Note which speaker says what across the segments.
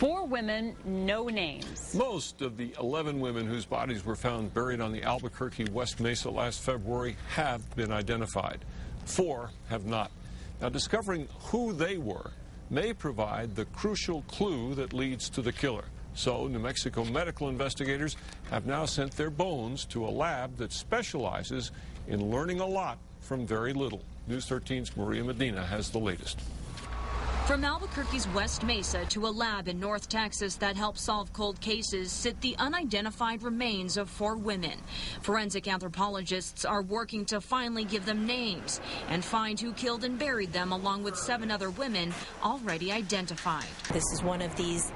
Speaker 1: 4 women, no names.
Speaker 2: Most of the 11 women whose bodies were found buried on the Albuquerque West Mesa last February have been identified. 4 have not. Now, discovering who they were may provide the crucial clue that leads to the killer. So, New Mexico medical investigators have now sent their bones to a lab that specializes in learning a lot from very little. News 13's Maria Medina has the latest.
Speaker 3: From Albuquerque's West Mesa to a lab in North Texas that helps solve cold cases sit the unidentified remains of 4 women. Forensic anthropologists are working to finally give them names and find who killed and buried them, along with 7 other women already identified.
Speaker 4: This is one of these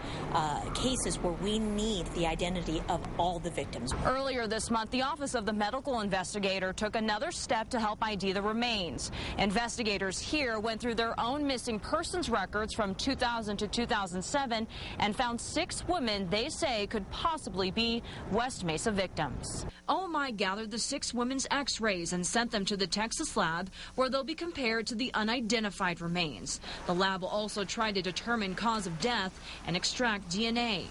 Speaker 4: cases where we need the identity of all the victims.
Speaker 3: Earlier this month, the Office of the Medical Investigator took another step to help ID the remains. Investigators here went through their own missing persons records from 2000 to 2007 and found 6 women they say could possibly be West Mesa victims. OMI gathered the 6 women's x-rays and sent them to the Texas lab, where they'll be compared to the unidentified remains. The lab will also try to determine cause of death and extract DNA.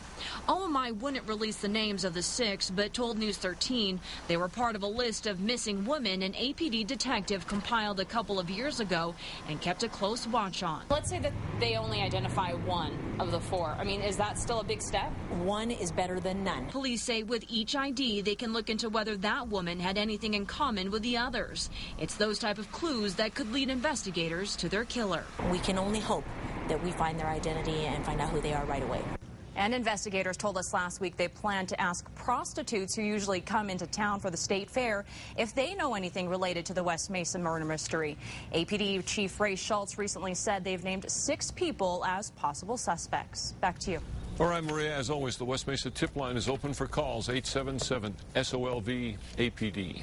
Speaker 3: OMI wouldn't release the names of the 6, but told News 13 they were part of a list of missing women an APD detective compiled a couple of years ago and kept a close watch on.
Speaker 5: Let's say that they only identify 1 of the 4. I mean, is that still a big step?
Speaker 4: 1 is better than none.
Speaker 3: Police say with each ID, they can look into whether that woman had anything in common with the others. It's those type of clues that could lead investigators to their killer.
Speaker 4: We can only hope that we find their identity and find out who they are right away.
Speaker 5: And investigators told us last week they plan to ask prostitutes who usually come into town for the state fair if they know anything related to the West Mesa murder mystery. APD Chief Ray Schultz recently said they've named 6 people as possible suspects. Back to you.
Speaker 2: All right, Maria, as always, the West Mesa tip line is open for calls, 877-SOLV-APD.